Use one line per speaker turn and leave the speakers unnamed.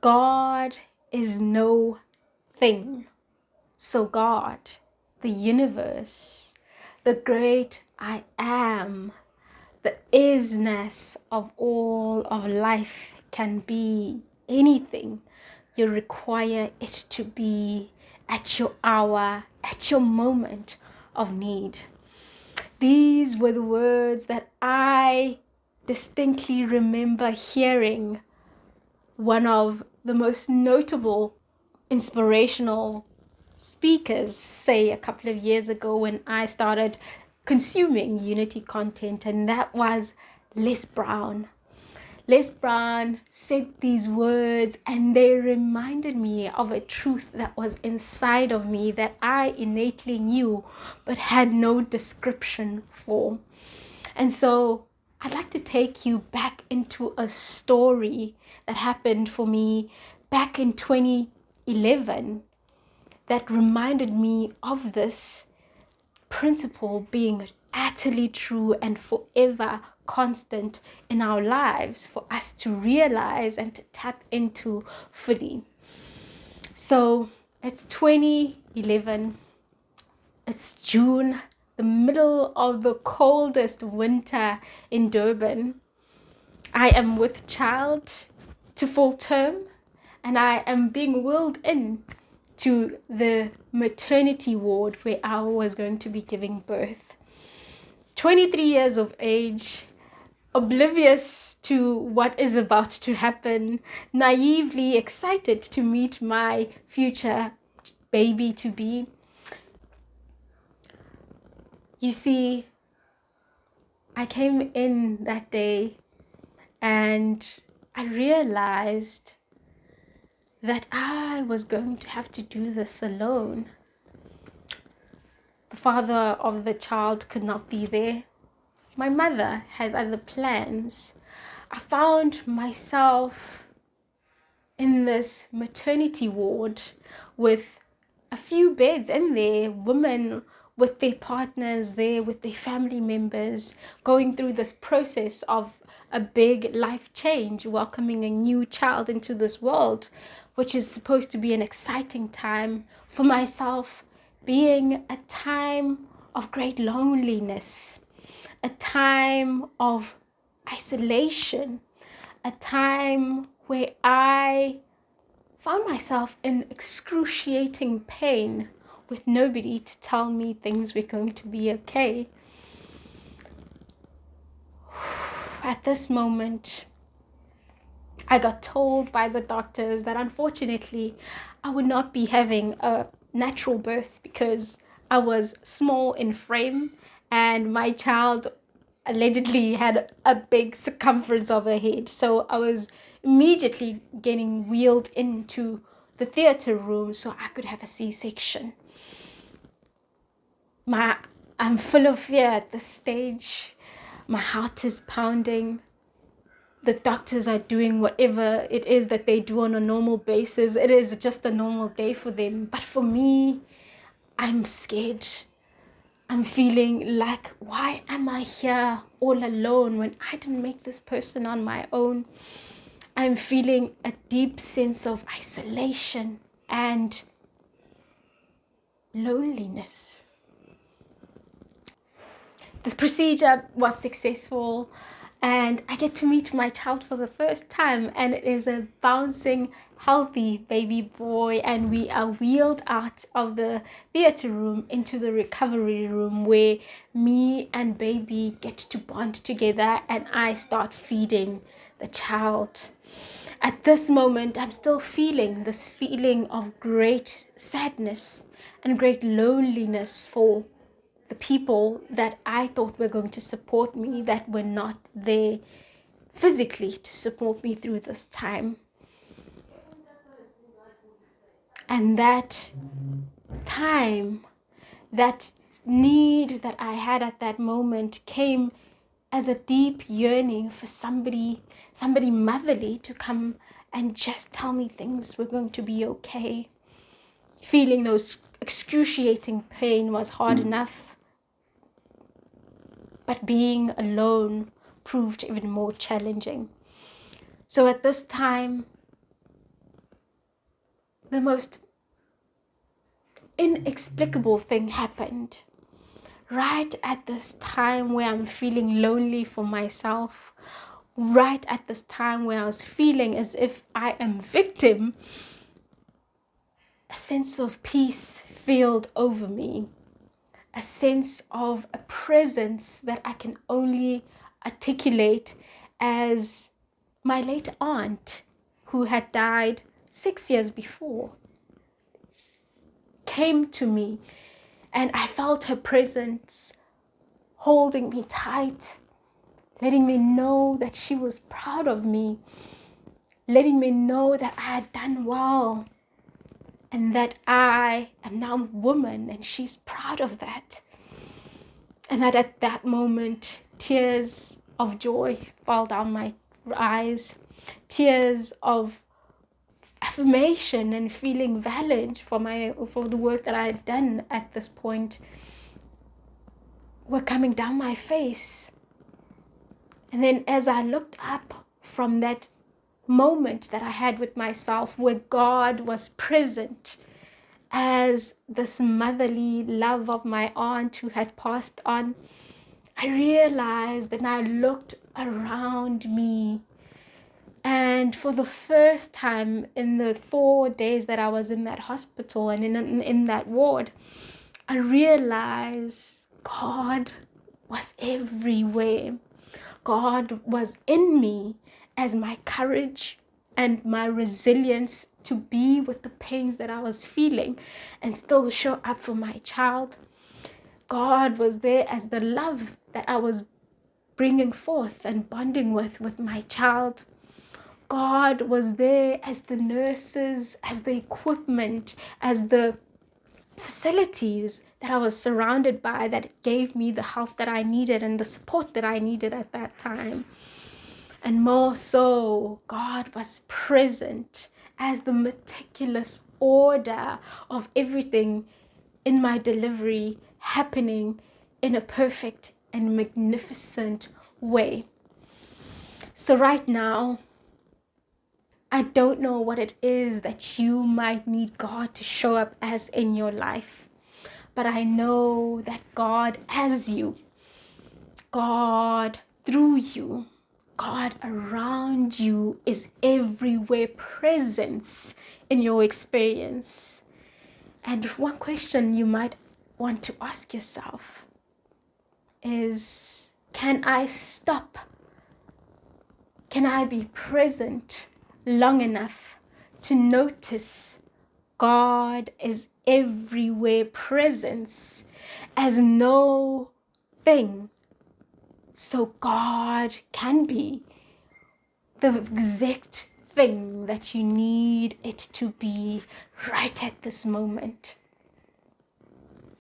God is no thing. So God, the universe, the great I am, the isness of all of life can be anything you require it to be at your hour, at your moment of need. These were the words that I distinctly remember hearing one of the most notable inspirational speakers say a couple of years ago when I started consuming Unity content, and that was Les Brown. Les Brown said these words, and they reminded me of a truth that was inside of me that I innately knew but had no description for. And so I'd like to take you back into a story that happened for me back in 2011 that reminded me of this principle being utterly true and forever constant in our lives for us to realize and to tap into fully. So it's 2011. It's June, the middle of the coldest winter in Durban. I am with child to full term, and I am being wheeled in to the maternity ward where I was going to be giving birth. 23 years of age, oblivious to what is about to happen, naively excited to meet my future baby to be. You see, I came in that day and I realized that I was going to have to do this alone. The father of the child could not be there. My mother had other plans. I found myself in this maternity ward with a few beds in there, women with their partners there, with their family members, going through this process of a big life change, welcoming a new child into this world, which is supposed to be an exciting time for myself, being a time of great loneliness, a time of isolation, a time where I found myself in excruciating pain with nobody to tell me things were going to be okay. At this moment, I got told by the doctors that unfortunately I would not be having a natural birth because I was small in frame and my child allegedly had a big circumference of her head. So I was immediately getting wheeled into the theater room so I could have a C-section. I'm full of fear at this stage. My heart is pounding. The doctors are doing whatever it is that they do on a normal basis. It is just a normal day for them. But for me, I'm scared. I'm feeling like, why am I here all alone when I didn't make this person on my own? I'm feeling a deep sense of isolation and loneliness. The procedure was successful and I get to meet my child for the first time, and it is a bouncing, healthy baby boy, and we are wheeled out of the theater room into the recovery room where me and baby get to bond together and I start feeding the child. At this moment, I'm still feeling this feeling of great sadness and great loneliness for the people that I thought were going to support me that were not there physically to support me through this time. And that time, that need that I had at that moment came as a deep yearning for somebody motherly to come and just tell me things were going to be okay. Feeling those excruciating pain was hard enough. But being alone proved even more challenging. So at this time, the most inexplicable thing happened. Right at this time where I'm feeling lonely for myself, right at this time where I was feeling as if I am victim, a sense of peace filled over me, a sense of a presence that I can only articulate as my late aunt, who had died 6 years before, came to me, and I felt her presence holding me tight, letting me know that she was proud of me, letting me know that I had done well, and that I am now a woman and she's proud of that. And that at that moment, tears of joy fall down my eyes, tears of affirmation and feeling valid for the work that I had done at this point were coming down my face. And then as I looked up from that moment that I had with myself, where God was present as this motherly love of my aunt who had passed on, I realized and I looked around me. And for the first time in the 4 days that I was in that hospital and in that ward, I realized God was everywhere. God was in me as my courage and my resilience to be with the pains that I was feeling and still show up for my child. God was there as the love that I was bringing forth and bonding with my child. God was there as the nurses, as the equipment, as the facilities that I was surrounded by that gave me the health that I needed and the support that I needed at that time. And more so, God was present as the meticulous order of everything in my delivery happening in a perfect and magnificent way. So right now, I don't know what it is that you might need God to show up as in your life, but I know that God as you, God through you, God around you is everywhere, presence in your experience. And one question you might want to ask yourself is, can I stop? Can I be present long enough to notice God is everywhere presence as no thing? So God can be the exact thing that you need it to be right at this moment.